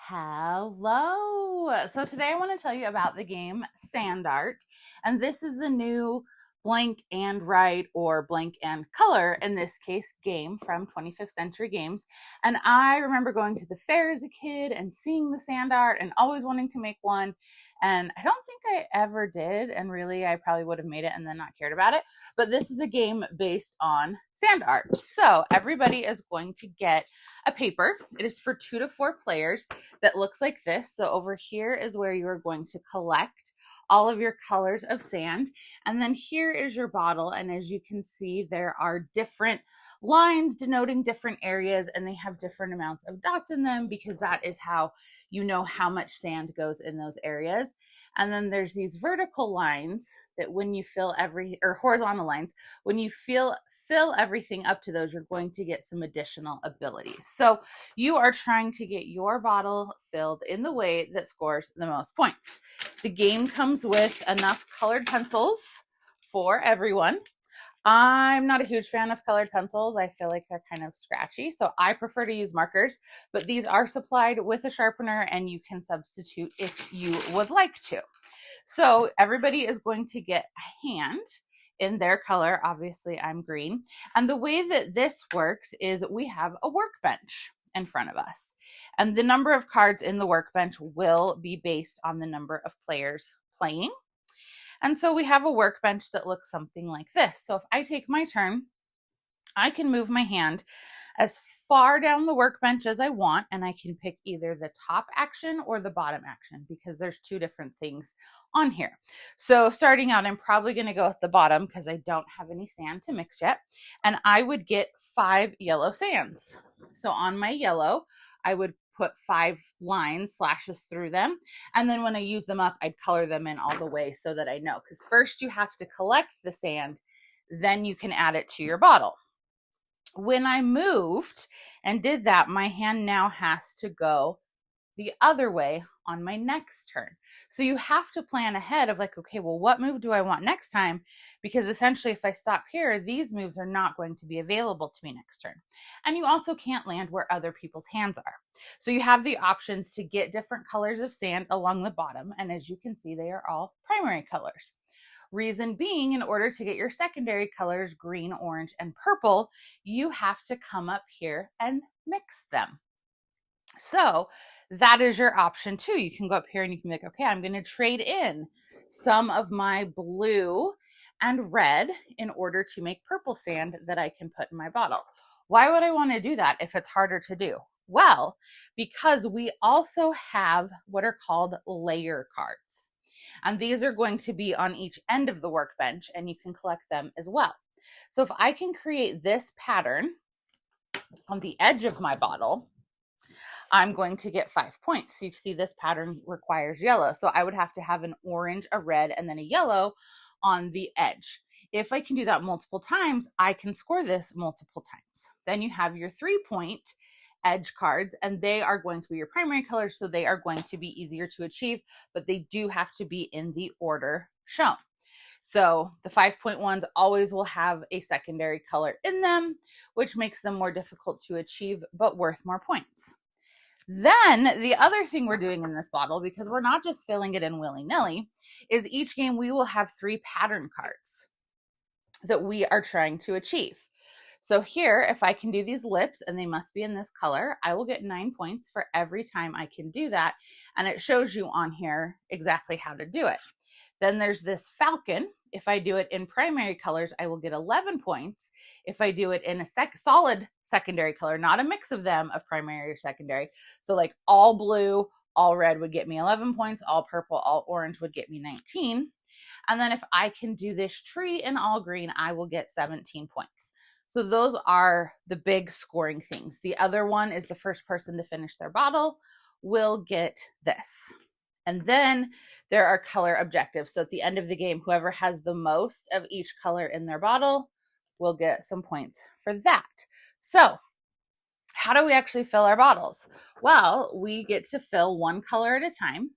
Hello. So today I want to tell you about the game Sand Art. And this is a new blank and write or blank and color, in this case, game from 25th Century Games. And I remember going to the fair as a kid and seeing the sand art and always wanting to make one. And I don't think I ever did. And really, I probably would have made it and then not cared about it. But this is a game based on sand art. So everybody is going to get a paper. It is for 2 to 4 players that looks like this. So over here is where you are going to collect all of your colors of sand. And then here is your bottle. And as you can see, there are different lines denoting different areas, and they have different amounts of dots in them because that is how you know how much sand goes in those areas. And then there's these vertical lines that when you fill or horizontal lines, when you fill everything up to those, you're going to get some additional abilities. So you are trying to get your bottle filled in the way that scores the most points. The game comes with enough colored pencils for everyone. I'm not a huge fan of colored pencils. I feel like they're kind of scratchy, so I prefer to use markers, but these are supplied with a sharpener and you can substitute if you would like to. So everybody is going to get a hand in their color. Obviously, I'm green. And the way that this works is we have a workbench in front of us. And the number of cards in the workbench will be based on the number of players playing. And so we have a workbench that looks something like this. So if I take my turn, I can move my hand as far down the workbench as I want, and I can pick either the top action or the bottom action because there's 2 different things on here. So starting out, I'm probably going to go at the bottom because I don't have any sand to mix yet, and I would get 5 yellow sands. So on my yellow, I would put 5 lines, slashes through them, and then when I use them up, I'd color them in all the way so that I know, because first you have to collect the sand, then you can add it to your bottle. When I moved and did that, my hand now has to go the other way on my next turn. So you have to plan ahead of like, okay, well, what move do I want next time? Because essentially, if I stop here, these moves are not going to be available to me next turn. And you also can't land where other people's hands are. So you have the options to get different colors of sand along the bottom. And as you can see, they are all primary colors. Reason being, in order to get your secondary colors, green, orange, and purple, you have to come up here and mix them. So that is your option too. You can go up here and you can be like, okay, I'm going to trade in some of my blue and red in order to make purple sand that I can put in my bottle. Why would I want to do that if it's harder to do? Well, because we also have what are called layer cards. And these are going to be on each end of the workbench, and you can collect them as well. So if I can create this pattern on the edge of my bottle, I'm going to get 5 points. So you see this pattern requires yellow. So I would have to have an orange, a red, and then a yellow on the edge. If I can do that multiple times, I can score this multiple times. Then you have your 3-point edge cards, and they are going to be your primary colors, so they are going to be easier to achieve, but they do have to be in the order shown. So the 5-point ones always will have a secondary color in them, which makes them more difficult to achieve, but worth more points. Then the other thing we're doing in this bottle, because we're not just filling it in willy-nilly, is each game we will have 3 pattern cards that we are trying to achieve. So here, if I can do these lips and they must be in this color, I will get 9 points for every time I can do that. And it shows you on here exactly how to do it. Then there's this falcon. If I do it in primary colors, I will get 11 points. If I do it in a solid secondary color, not a mix of them of primary or secondary. So like all blue, all red would get me 11 points. All purple, all orange would get me 19. And then if I can do this tree in all green, I will get 17 points. So those are the big scoring things. The other one is the first person to finish their bottle will get this. And then there are color objectives. So at the end of the game, whoever has the most of each color in their bottle will get some points for that. So how do we actually fill our bottles? Well, we get to fill one color at a time,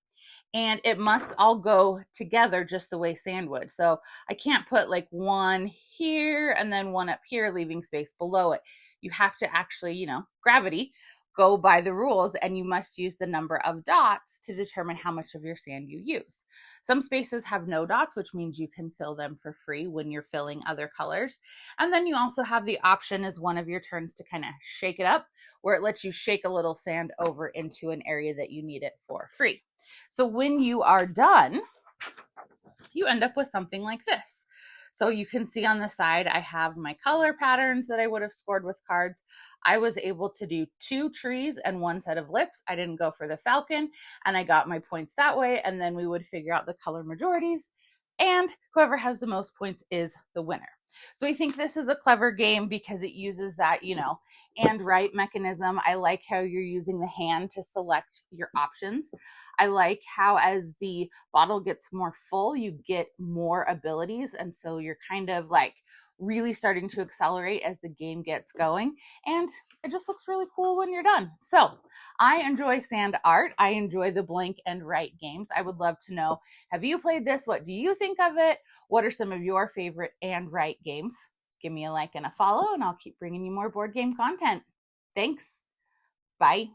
and it must all go together just the way sand would. So I can't put like one here and then one up here, leaving space below it. You have to actually, gravity, go by the rules, and you must use the number of dots to determine how much of your sand you use. Some spaces have no dots, which means you can fill them for free when you're filling other colors. And then you also have the option as one of your turns to kind of shake it up, where it lets you shake a little sand over into an area that you need it for free. So when you are done, you end up with something like this. So you can see on the side, I have my color patterns that I would have scored with cards. I was able to do 2 trees and 1 set of lips. I didn't go for the falcon, and I got my points that way. And then we would figure out the color majorities, and whoever has the most points is the winner. So I think this is a clever game because it uses that, and right mechanism. I like how you're using the hand to select your options. I like how as the bottle gets more full, you get more abilities. And so you're kind of like really starting to accelerate as the game gets going. And it just looks really cool when you're done. So I enjoy sand art. I enjoy the blank and write games. I would love to know, have you played this? What do you think of it? What are some of your favorite and write games? Give me a like and a follow, and I'll keep bringing you more board game content. Thanks. Bye.